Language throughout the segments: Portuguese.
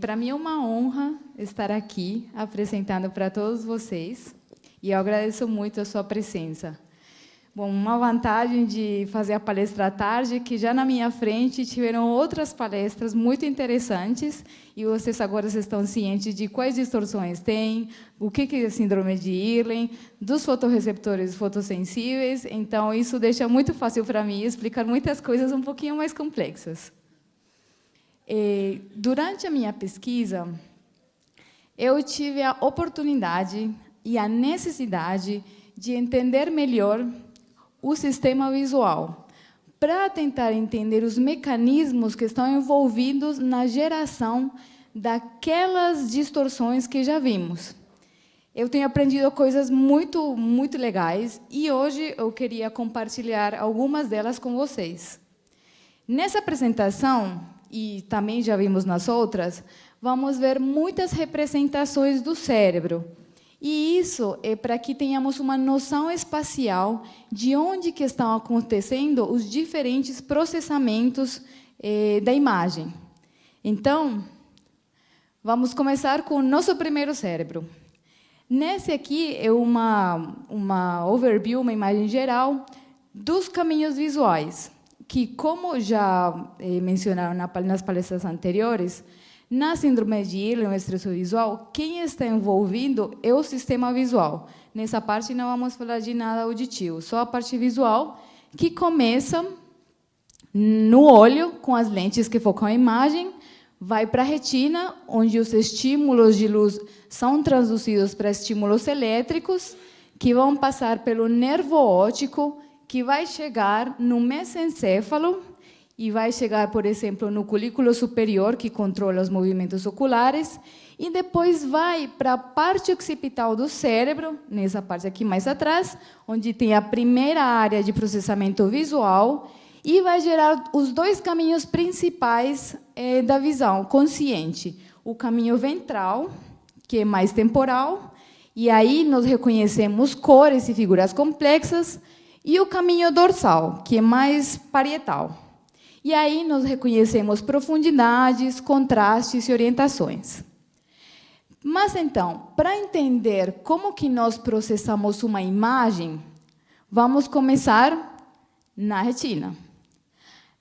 Para mim é uma honra estar aqui apresentando para todos vocês e eu agradeço muito a sua presença. Bom, uma vantagem de fazer a palestra à tarde é que já na minha frente tiveram outras palestras muito interessantes e vocês agora estão cientes de quais distorções tem, o que é a síndrome de Irlen, dos fotorreceptores fotossensíveis, então isso deixa muito fácil para mim explicar muitas coisas um pouquinho mais complexas. Durante a minha pesquisa, eu tive a oportunidade e a necessidade de entender melhor o sistema visual, para tentar entender os mecanismos que estão envolvidos na geração daquelas distorções que já vimos. Eu tenho aprendido coisas muito legais e hoje eu queria compartilhar algumas delas com vocês. Nessa apresentação, e também já vimos nas outras, vamos ver muitas representações do cérebro. E isso é para que tenhamos uma noção espacial de onde que estão acontecendo os diferentes processamentos da imagem. Então, vamos começar com o nosso primeiro cérebro. Nesse aqui é uma overview, uma imagem geral dos caminhos visuais, que, como já mencionaram nas palestras anteriores, na síndrome de Irlen, o estresse visual, quem está envolvido é o sistema visual. Nessa parte não vamos falar de nada auditivo, só a parte visual, que começa no olho, com as lentes que focam a imagem, vai para a retina, onde os estímulos de luz são transduzidos para estímulos elétricos, que vão passar pelo nervo óptico, que vai chegar no mesencéfalo, e vai chegar, por exemplo, no colículo superior, que controla os movimentos oculares, e depois vai para a parte occipital do cérebro, nessa parte aqui mais atrás, onde tem a primeira área de processamento visual, e vai gerar os dois caminhos principais da visão consciente. O caminho ventral, que é mais temporal, e aí nós reconhecemos cores e figuras complexas, e o caminho dorsal, que é mais parietal. E aí nós reconhecemos profundidades, contrastes e orientações. Mas, então, para entender como que nós processamos uma imagem, vamos começar na retina.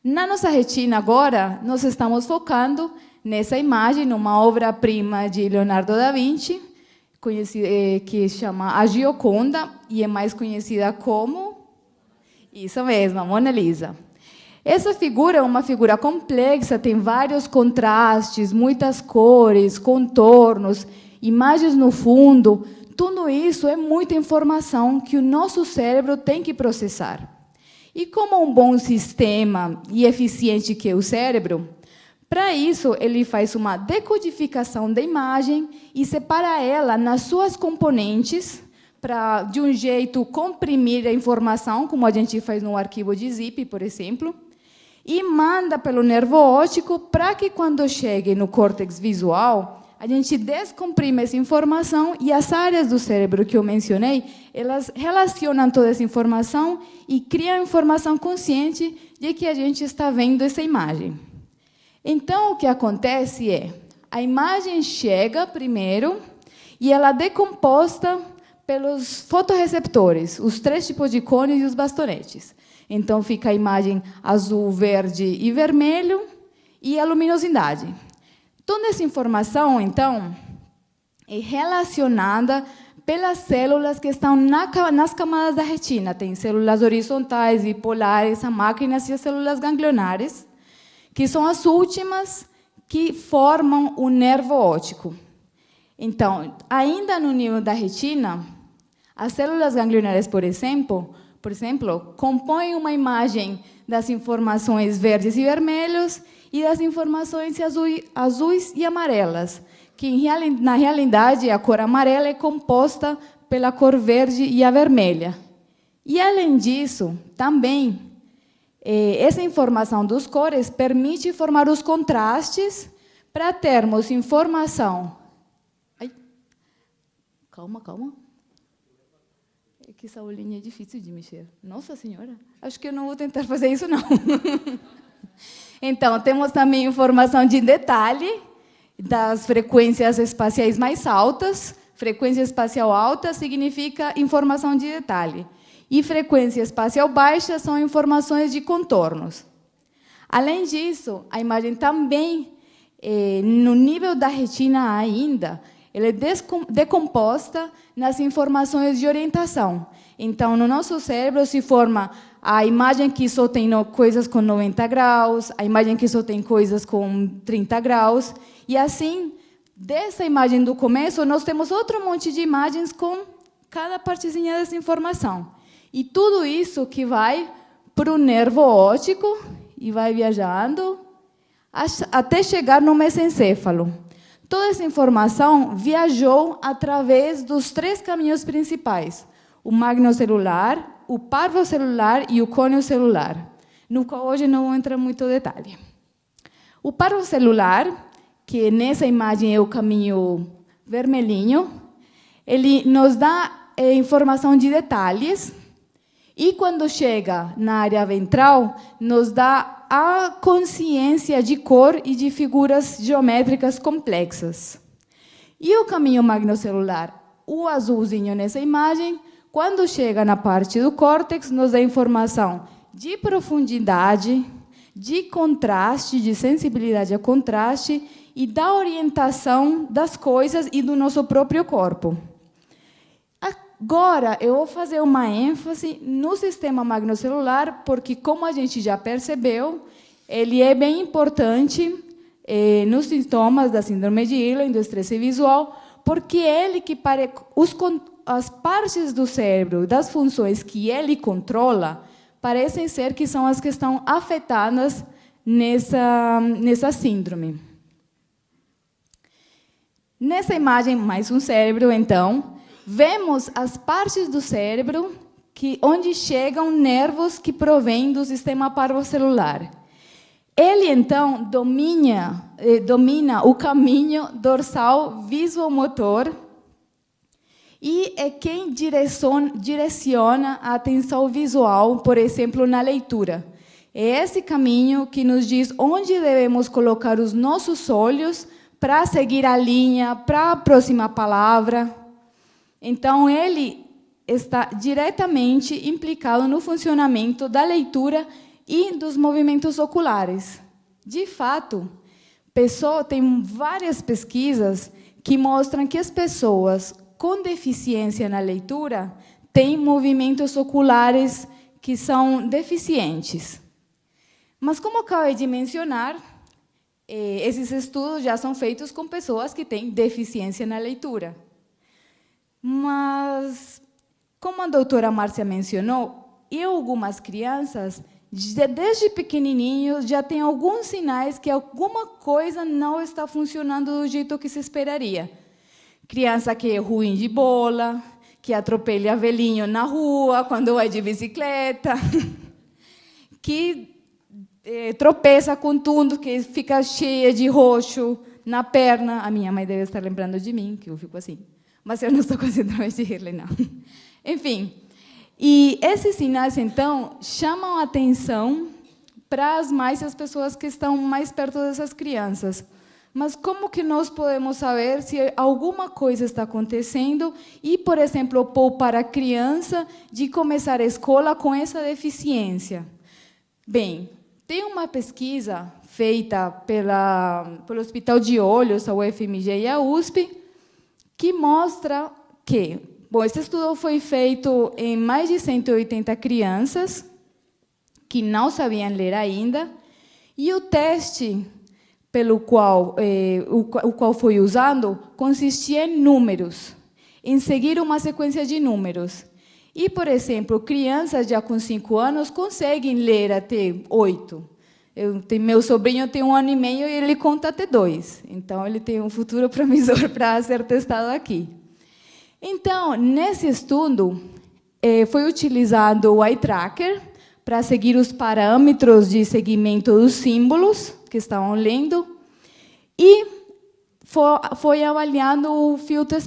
Na nossa retina, agora, nós estamos focando nessa imagem, numa obra-prima de Leonardo da Vinci, que se chama A Gioconda, e é mais conhecida como... Isso mesmo, a Mona Lisa. Essa figura é uma figura complexa, tem vários contrastes, muitas cores, contornos, imagens no fundo. Tudo isso é muita informação que o nosso cérebro tem que processar. E como um bom sistema e eficiente que é o cérebro, para isso ele faz uma decodificação da imagem e separa ela nas suas componentes, para, de um jeito, comprimir a informação, como a gente faz no arquivo de zip, por exemplo, e manda pelo nervo óptico para que, quando chegue no córtex visual, a gente descomprime essa informação e as áreas do cérebro que eu mencionei, elas relacionam toda essa informação e criam informação consciente de que a gente está vendo essa imagem. Então, o que acontece é, a imagem chega primeiro e ela é decomposta pelos fotorreceptores, os 3 tipos de cones e os bastonetes. Então, fica a imagem azul, verde e vermelho e a luminosidade. Toda essa informação, então, é relacionada pelas células que estão nas camadas da retina. Tem células horizontais, bipolares, amácrinas e as células ganglionares, que são as últimas que formam o nervo óptico. Então, ainda no nível da retina, as células ganglionares, por exemplo, compõem uma imagem das informações verdes e vermelhos e das informações azuis e amarelas, que, na realidade, a cor amarela é composta pela cor verde e a vermelha. E, além disso, também, essa informação dos cores permite formar os contrastes para termos informação... Ai, calma. É que essa olhinha é difícil de mexer. Nossa Senhora, acho que eu não vou tentar fazer isso, não. Então, temos também informação de detalhe, das frequências espaciais mais altas. Frequência espacial alta significa informação de detalhe. E frequência espacial baixa são informações de contornos. Além disso, a imagem também, no nível da retina ainda, ela é decomposta nas informações de orientação. Então, no nosso cérebro se forma a imagem que só tem coisas com 90 graus, a imagem que só tem coisas com 30 graus, e assim, dessa imagem do começo, nós temos outro monte de imagens com cada partezinha dessa informação. E tudo isso que vai para o nervo óptico e vai viajando até chegar no mesencéfalo. Toda essa informação viajou através dos 3 caminhos principais: o magnocelular, o parvocelular e o cônio-celular, no qual hoje não vou entrar muito em detalhe. O parvocelular, que nessa imagem é o caminho vermelhinho, ele nos dá informação de detalhes, e quando chega na área ventral, nos dá a consciência de cor e de figuras geométricas complexas. E o caminho magnocelular, o azulzinho nessa imagem, quando chega na parte do córtex, nos dá informação de profundidade, de contraste, de sensibilidade a contraste e da orientação das coisas e do nosso próprio corpo. Agora, eu vou fazer uma ênfase no sistema magnocelular, porque, como a gente já percebeu, ele é bem importante nos sintomas da síndrome de Irlen, do estresse visual, porque ele que as partes do cérebro, das funções que ele controla, parecem ser que são as que estão afetadas nessa síndrome. Nessa imagem, mais um cérebro, então, vemos as partes do cérebro onde chegam nervos que provêm do sistema parvocelular. Ele, então, domina o caminho dorsal visuomotor e é quem direciona a atenção visual, por exemplo, na leitura. É esse caminho que nos diz onde devemos colocar os nossos olhos para seguir a linha, para a próxima palavra. Então, ele está diretamente implicado no funcionamento da leitura e dos movimentos oculares. De fato, tem várias pesquisas que mostram que as pessoas com deficiência na leitura têm movimentos oculares que são deficientes. Mas, como acabei de mencionar, esses estudos já são feitos com pessoas que têm deficiência na leitura. Mas, como a doutora Márcia mencionou, algumas crianças, desde pequenininhos, já têm alguns sinais que alguma coisa não está funcionando do jeito que se esperaria. Criança que é ruim de bola, que atropela velhinho na rua quando vai de bicicleta, que tropeça com tudo, que fica cheia de roxo na perna. A minha mãe deve estar lembrando de mim, que eu fico assim. Mas eu não estou com síndrome de Irlen, não. Enfim, e esses sinais, então, chamam a atenção para as mães e as pessoas que estão mais perto dessas crianças. Mas como que nós podemos saber se alguma coisa está acontecendo e, por exemplo, poupar a criança de começar a escola com essa deficiência? Bem, tem uma pesquisa feita pelo Hospital de Olhos, a UFMG e a USP, que mostra que, esse estudo foi feito em mais de 180 crianças que não sabiam ler ainda, e o teste pelo qual foi usado consistia em números, em seguir uma sequência de números. E, por exemplo, crianças já com 5 anos conseguem ler até 8. Meu sobrinho tem 1 ano e meio e ele conta até 2. Então, ele tem um futuro promissor para ser testado aqui. Então, nesse estudo, foi utilizado o eye tracker para seguir os parâmetros de seguimento dos símbolos que estavam lendo e foi avaliado o filtro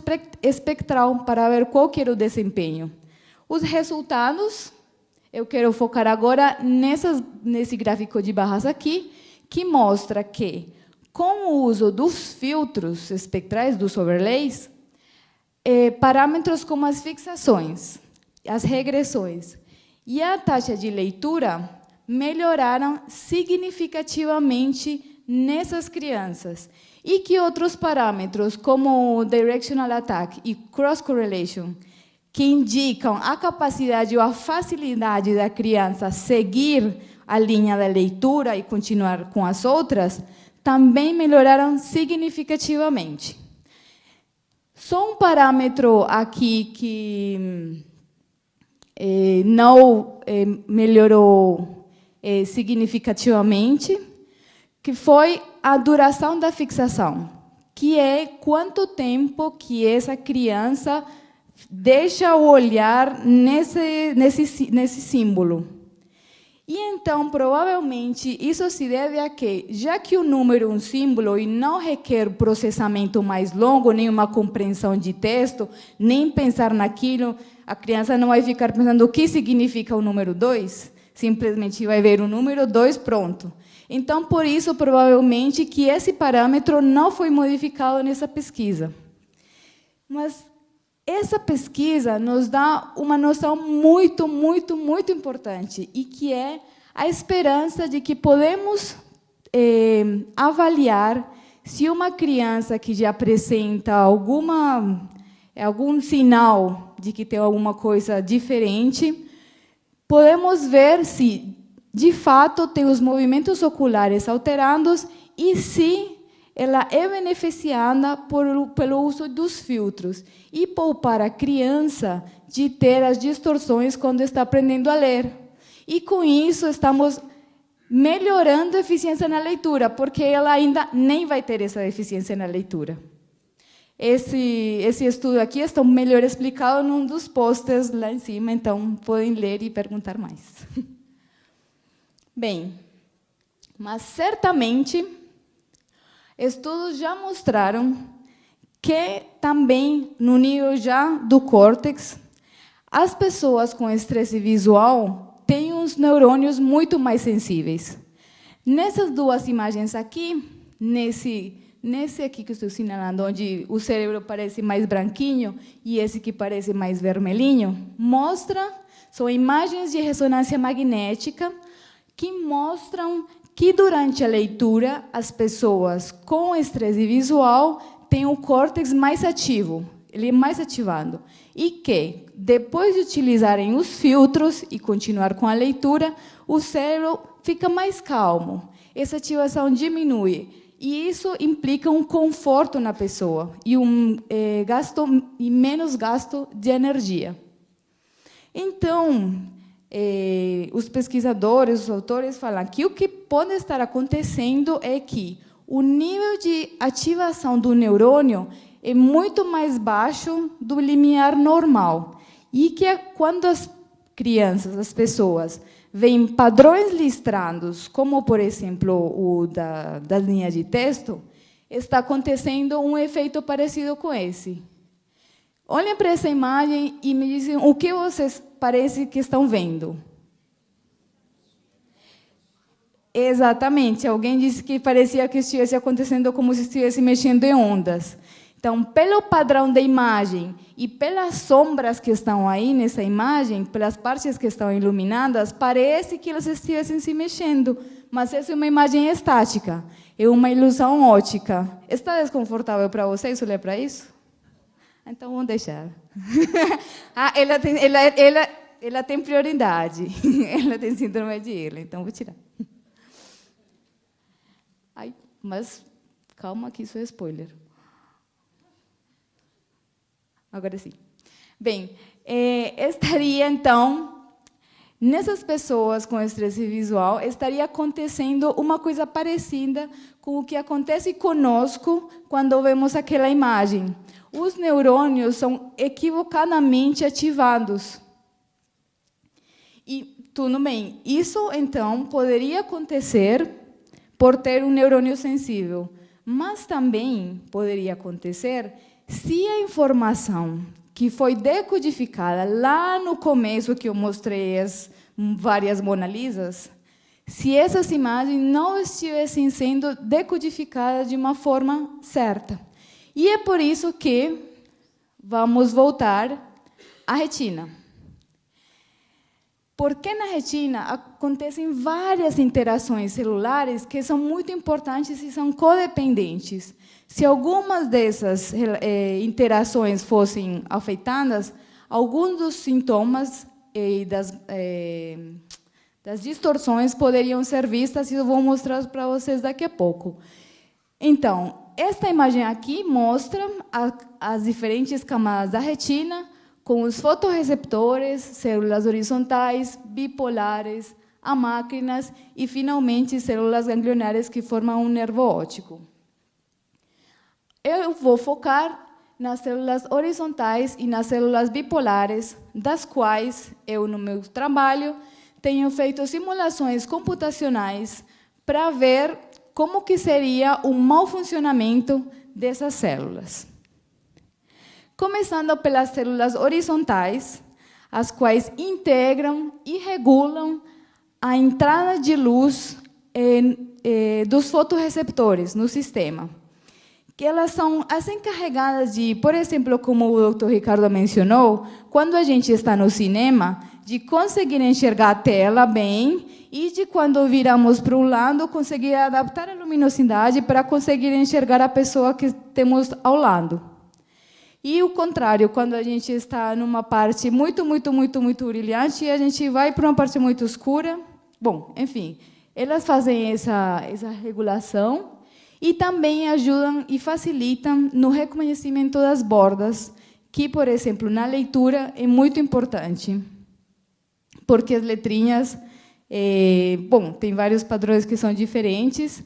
espectral para ver qual que era o desempenho. Os resultados, eu quero focar agora nesse gráfico de barras aqui, que mostra que, com o uso dos filtros espectrais, dos overlays, parâmetros como as fixações, as regressões e a taxa de leitura melhoraram significativamente nessas crianças, e que outros parâmetros, como o Directional Attack e Cross Correlation, que indicam a capacidade ou a facilidade da criança seguir a linha da leitura e continuar com as outras, também melhoraram significativamente. Só um parâmetro aqui que não melhorou significativamente, que foi a duração da fixação, que é quanto tempo que essa criança deixa o olhar nesse símbolo. E então, provavelmente, isso se deve a que, já que o número é um símbolo e não requer processamento mais longo, nem uma compreensão de texto, nem pensar naquilo, a criança não vai ficar pensando o que significa o número 2, simplesmente vai ver o número 2, pronto. Então, por isso, provavelmente, que esse parâmetro não foi modificado nessa pesquisa. Mas essa pesquisa nos dá uma noção muito, muito, muito importante, e que é a esperança de que podemos avaliar se uma criança que já apresenta algum sinal de que tem alguma coisa diferente, podemos ver se, de fato, tem os movimentos oculares alterados e se ela é beneficiada pelo uso dos filtros e poupar a criança de ter as distorções quando está aprendendo a ler. E, com isso, estamos melhorando a eficiência na leitura, porque ela ainda nem vai ter essa eficiência na leitura. Esse estudo aqui está melhor explicado num dos posters lá em cima, então podem ler e perguntar mais. Bem, mas certamente estudos já mostraram que também no nível já do córtex, as pessoas com estresse visual têm uns neurônios muito mais sensíveis. Nessas duas imagens aqui, nesse aqui que estou assinalando, onde o cérebro parece mais branquinho e esse que parece mais vermelhinho, são imagens de ressonância magnética que mostram que, durante a leitura, as pessoas com estresse visual têm o córtex mais ativo, ele é mais ativado, e que, depois de utilizarem os filtros e continuar com a leitura, o cérebro fica mais calmo, essa ativação diminui, e isso implica um conforto na pessoa e menos gasto de energia. Então, os pesquisadores, os autores falam que o que pode estar acontecendo é que o nível de ativação do neurônio é muito mais baixo do limiar normal, e que quando as crianças, as pessoas, veem padrões listrados, como, por exemplo, o da linha de texto, está acontecendo um efeito parecido com esse. Olhem para essa imagem e me dizem o que vocês parecem que estão vendo. Exatamente. Alguém disse que parecia que estivesse acontecendo como se estivesse mexendo em ondas. Então, pelo padrão da imagem e pelas sombras que estão aí nessa imagem, pelas partes que estão iluminadas, parece que elas estivessem se mexendo, mas essa é uma imagem estática, é uma ilusão óptica. Está desconfortável para vocês olhar para isso? Então, vamos deixar. Ela tem prioridade, ela tem síndrome de Ehlers, então vou tirar. Ai, mas calma que isso é spoiler. Agora sim. Bem, estaria, então, nessas pessoas com estresse visual, estaria acontecendo uma coisa parecida com o que acontece conosco quando vemos aquela imagem. Os neurônios são equivocadamente ativados. E, tudo bem, isso, então, poderia acontecer por ter um neurônio sensível, mas também poderia acontecer se a informação que foi decodificada lá no começo, que eu mostrei as várias Mona Lisas, se essas imagens não estivessem sendo decodificadas de uma forma certa. E é por isso que vamos voltar à retina. Porque na retina acontecem várias interações celulares que são muito importantes e são codependentes. Se algumas dessas interações fossem afetadas, alguns dos sintomas e das distorções poderiam ser vistas, e eu vou mostrar para vocês daqui a pouco. Então, esta imagem aqui mostra as diferentes camadas da retina, com os fotorreceptores, células horizontais, bipolares, amácrinas e, finalmente, células ganglionares que formam um nervo óptico. Eu vou focar nas células horizontais e nas células bipolares, das quais eu, no meu trabalho, tenho feito simulações computacionais para ver como que seria o mau funcionamento dessas células. Começando pelas células horizontais, as quais integram e regulam a entrada de luz dos fotorreceptores no sistema. Que elas são as encarregadas de, por exemplo, como o Dr. Ricardo mencionou, quando a gente está no cinema, de conseguir enxergar a tela bem e de, quando viramos para o lado, conseguir adaptar a luminosidade para conseguir enxergar a pessoa que temos ao lado. E o contrário, quando a gente está numa parte muito brilhante e a gente vai para uma parte muito escura. Bom, enfim, elas fazem essa regulação e também ajudam e facilitam no reconhecimento das bordas, que, por exemplo, na leitura é muito importante, porque as letrinhas, bom, tem vários padrões que são diferentes,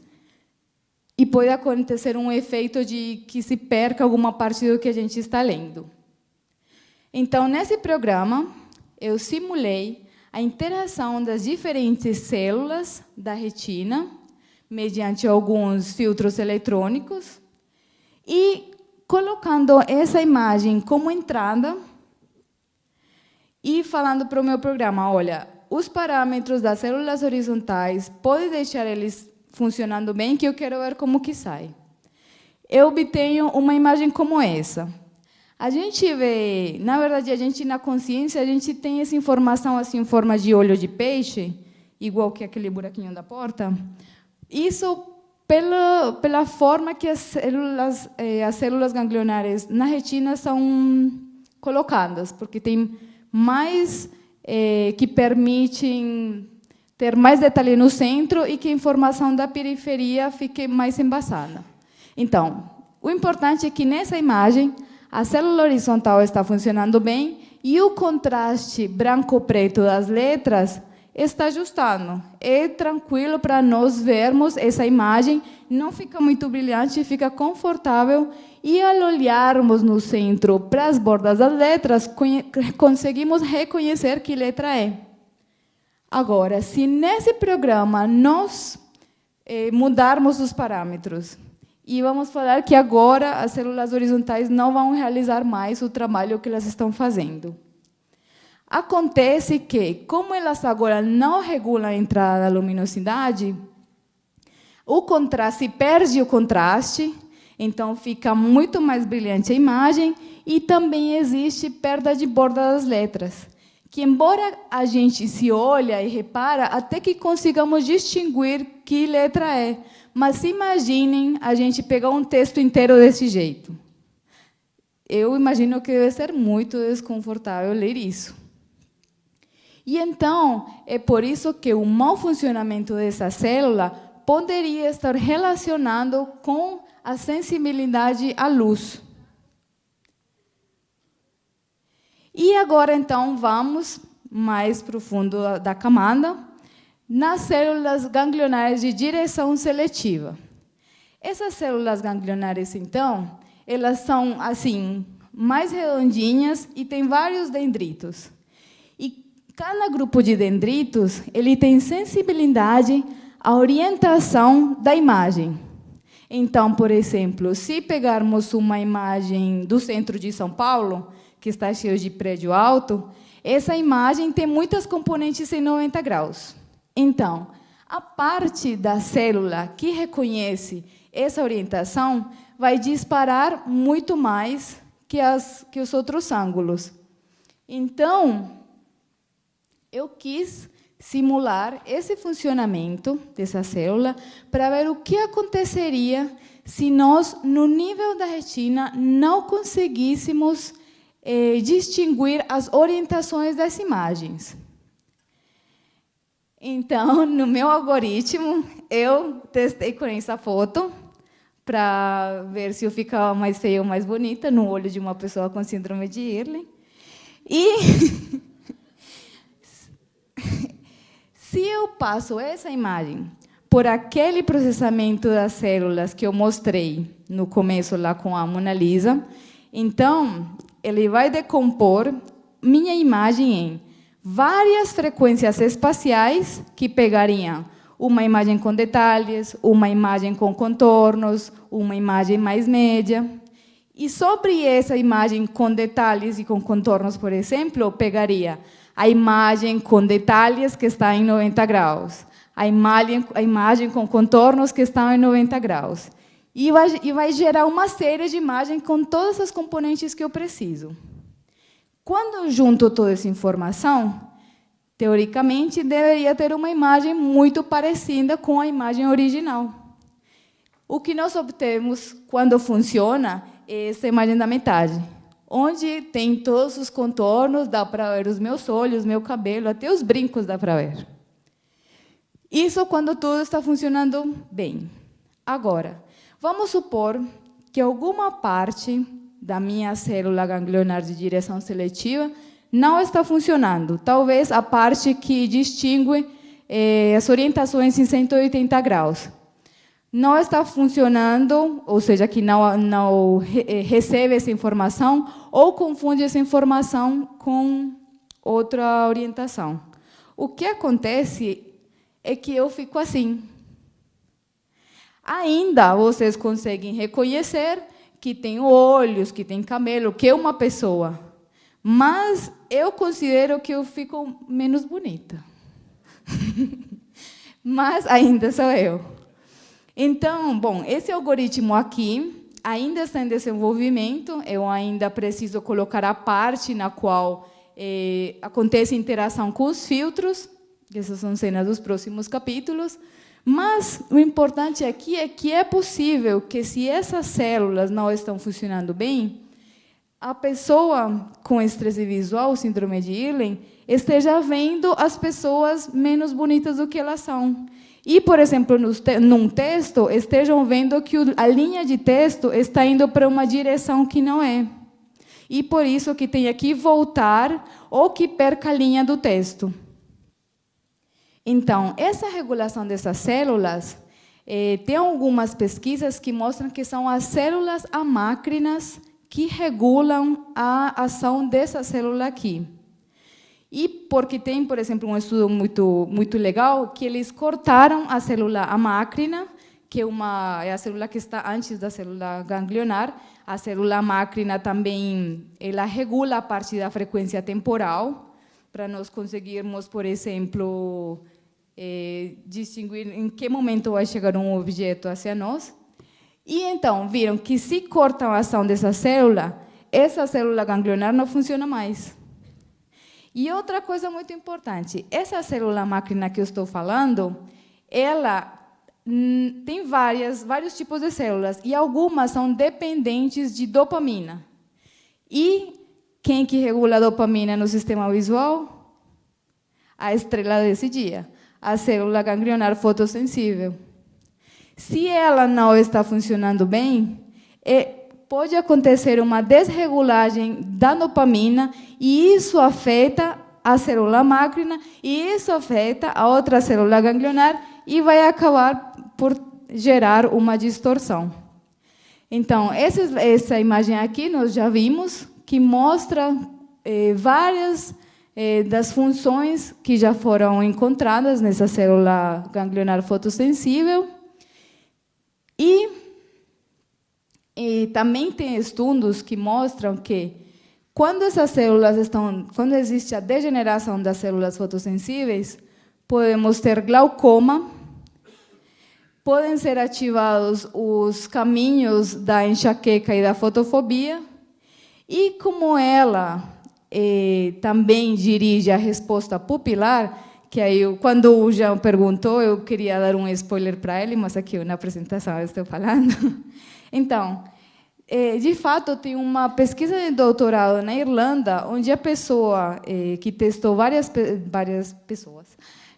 e pode acontecer um efeito de que se perca alguma parte do que a gente está lendo. Então, nesse programa, eu simulei a interação das diferentes células da retina, mediante alguns filtros eletrônicos, e colocando essa imagem como entrada e falando para o meu programa, olha, os parâmetros das células horizontais, pode deixar eles funcionando bem, que eu quero ver como que sai. Eu obtenho uma imagem como essa. A gente vê, na verdade, a gente na consciência, a gente tem essa informação assim em forma de olho de peixe, igual que aquele buraquinho da porta. Isso pela forma que as células ganglionares na retina são colocadas, porque tem mais que permitem ter mais detalhe no centro e que a informação da periferia fique mais embasada. Então, o importante é que nessa imagem a célula horizontal está funcionando bem e o contraste branco-preto das letras está ajustando. É tranquilo para nós vermos essa imagem, não fica muito brilhante, fica confortável, e ao olharmos no centro para as bordas das letras, conseguimos reconhecer que letra é. Agora, se nesse programa nós mudarmos os parâmetros, e vamos falar que agora as células horizontais não vão realizar mais o trabalho que elas estão fazendo. Acontece que, como elas agora não regulam a entrada da luminosidade, o contraste perde o contraste, então fica muito mais brilhante a imagem, e também existe perda de borda das letras, que, embora a gente se olha e repara, até que consigamos distinguir que letra é. Mas imaginem a gente pegar um texto inteiro desse jeito. Eu imagino que deve ser muito desconfortável ler isso. E então, é por isso que o mau funcionamento dessa célula poderia estar relacionado com a sensibilidade à luz. E agora, então, vamos mais para o fundo da camada, nas células ganglionares de direção seletiva. Essas células ganglionares, então, elas são assim mais redondinhas e têm vários dendritos. E cada grupo de dendritos ele tem sensibilidade à orientação da imagem. Então, por exemplo, se pegarmos uma imagem do centro de São Paulo, que está cheio de prédio alto, essa imagem tem muitas componentes em 90 graus. Então, a parte da célula que reconhece essa orientação vai disparar muito mais que os outros ângulos. Então, eu quis simular esse funcionamento dessa célula para ver o que aconteceria se nós, no nível da retina, não conseguíssemos distinguir as orientações das imagens. Então, no meu algoritmo, eu testei com essa foto para ver se eu ficava mais feia ou mais bonita no olho de uma pessoa com síndrome de Irlen. E se eu passo essa imagem por aquele processamento das células que eu mostrei no começo lá com a Mona Lisa, então ele vai decompor minha imagem em várias frequências espaciais que pegariam uma imagem com detalhes, uma imagem com contornos, uma imagem mais média. E sobre essa imagem com detalhes e com contornos, por exemplo, eu pegaria a imagem com detalhes que está em 90 graus, a imagem com contornos que estão em 90 graus. E vai gerar uma série de imagens com todas as componentes que eu preciso. Quando eu junto toda essa informação, teoricamente, deveria ter uma imagem muito parecida com a imagem original. O que nós obtemos quando funciona é essa imagem da metade, onde tem todos os contornos, dá para ver os meus olhos, meu cabelo, até os brincos dá para ver. Isso quando tudo está funcionando bem. Agora, vamos supor que alguma parte da minha célula ganglionar de direção seletiva não está funcionando. Talvez a parte que distingue as orientações em 180 graus. Não está funcionando, ou seja, que não recebe essa informação ou confunde essa informação com outra orientação. O que acontece é que eu fico assim. Ainda vocês conseguem reconhecer que tem olhos, que tem cabelo, que é uma pessoa. Mas eu considero que eu fico menos bonita. Mas ainda sou eu. Então, bom, esse algoritmo aqui ainda está em desenvolvimento, eu ainda preciso colocar a parte na qual acontece a interação com os filtros, essas são cenas dos próximos capítulos, mas o importante aqui é que é possível que, se essas células não estão funcionando bem, a pessoa com estresse visual, síndrome de Irlen, esteja vendo as pessoas menos bonitas do que elas são. E, por exemplo, num texto, estejam vendo que a linha de texto está indo para uma direção que não é. E, por isso, que tenha que voltar ou que perca a linha do texto. Então, essa regulação dessas células, tem algumas pesquisas que mostram que são as células amácrinas que regulam a ação dessa célula aqui. E porque tem, por exemplo, um estudo muito legal, que eles cortaram a célula amácrina, que é a célula que está antes da célula ganglionar. A célula amácrina também ela regula a parte da frequência temporal, para nós conseguirmos, por exemplo, distinguir em que momento vai chegar um objeto hacia nós. E então, viram que se cortam a ação dessa célula, essa célula ganglionar não funciona mais. E outra coisa muito importante, essa célula máquina que eu estou falando, ela tem vários tipos de células, e algumas são dependentes de dopamina. E quem que regula a dopamina no sistema visual? A estrela desse dia, a célula ganglionar fotossensível. Se ela não está funcionando bem, pode acontecer uma desregulagem da dopamina, e isso afeta a célula máquina, e isso afeta a outra célula ganglionar, e vai acabar por gerar uma distorção. Então, essa imagem aqui nós já vimos, que mostra várias das funções que já foram encontradas nessa célula ganglionar fotossensível. E também tem estudos que mostram que quando existe a degeneração das células fotossensíveis, podemos ter glaucoma, podem ser ativados os caminhos da enxaqueca e da fotofobia, e como ela também dirige a resposta pupilar, que aí, quando o Jean perguntou, eu queria dar um spoiler para ele, mas aqui na apresentação eu estou falando. Então, de fato, tem uma pesquisa de doutorado na Irlanda, onde a pessoa que testou várias pessoas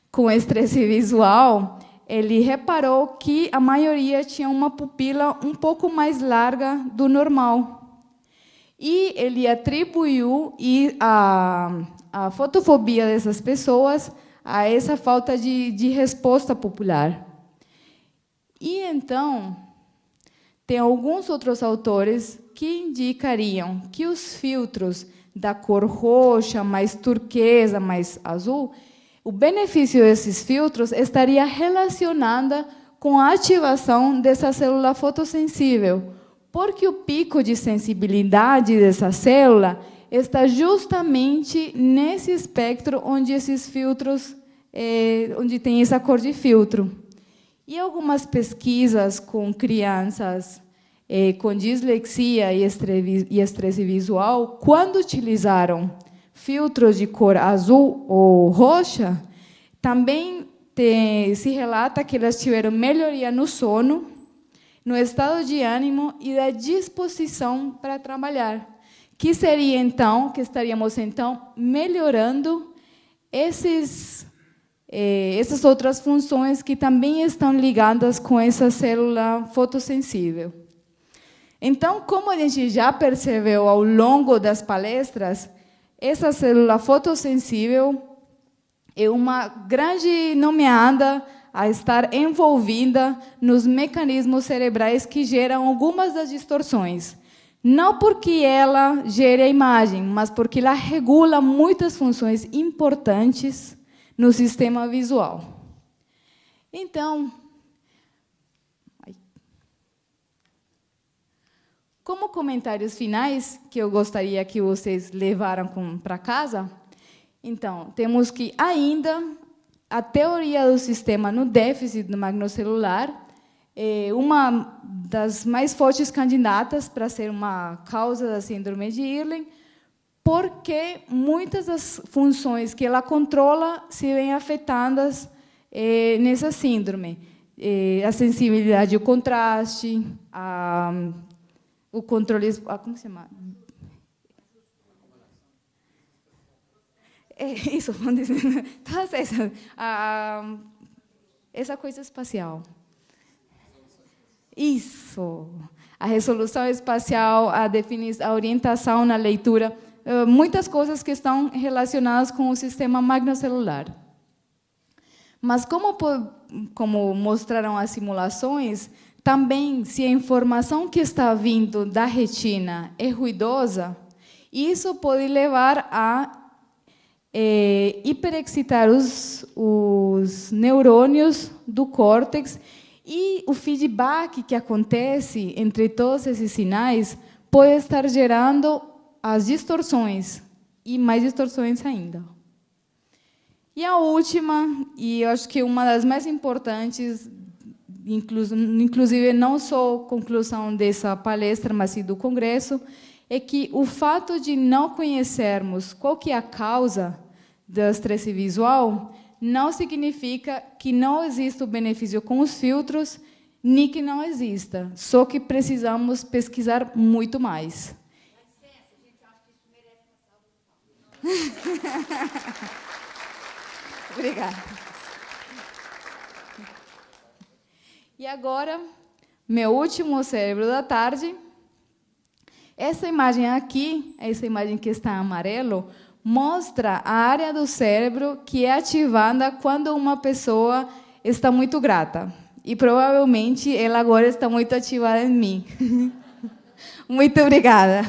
com estresse visual, ele reparou que a maioria tinha uma pupila um pouco mais larga do normal. E ele atribuiu a fotofobia dessas pessoas a essa falta de resposta popular. E, então, tem alguns outros autores que indicariam que os filtros da cor roxa, mais turquesa, mais azul, o benefício desses filtros estaria relacionado com a ativação dessa célula fotossensível, porque o pico de sensibilidade dessa célula está justamente nesse espectro onde esses filtros, onde tem essa cor de filtro. E algumas pesquisas com crianças com dislexia e estresse visual, quando utilizaram filtros de cor azul ou roxa, também se relata que elas tiveram melhoria no sono, no estado de ânimo e da disposição para trabalhar, que seria então, que estaríamos então melhorando essas outras funções que também estão ligadas com essa célula fotossensível. Então, como a gente já percebeu ao longo das palestras, essa célula fotossensível é uma grande nomeada a estar envolvida nos mecanismos cerebrais que geram algumas das distorções. Não porque ela gere a imagem, mas porque ela regula muitas funções importantes no sistema visual. Então, como comentários finais, que eu gostaria que vocês levaram para casa, então, temos que ainda a teoria do sistema no déficit do magnocelular é uma das mais fortes candidatas para ser uma causa da síndrome de Irlen, porque muitas das funções que ela controla se veem afetadas nessa síndrome. A sensibilidade ao contraste, o controle... como se chama? Isso, vamos dizer, todas essas, essa coisa espacial. Isso, a resolução espacial, a orientação na leitura, muitas coisas que estão relacionadas com o sistema magnocelular. Mas como mostraram as simulações, também se a informação que está vindo da retina é ruidosa, isso pode levar a hiperexcitar os neurônios do córtex, e o feedback que acontece entre todos esses sinais pode estar gerando as distorções, e mais distorções ainda. E a última, e eu acho que uma das mais importantes, inclusive não só conclusão dessa palestra, mas sim do congresso, é que o fato de não conhecermos qual que é a causa do estresse visual não significa que não exista o benefício com os filtros, nem que não exista, só que precisamos pesquisar muito mais. Obrigada. E agora, meu último cérebro da tarde. Essa imagem aqui, essa imagem que está em amarelo, mostra a área do cérebro que é ativada quando uma pessoa está muito grata. E, provavelmente, ela agora está muito ativada em mim. Muito obrigada.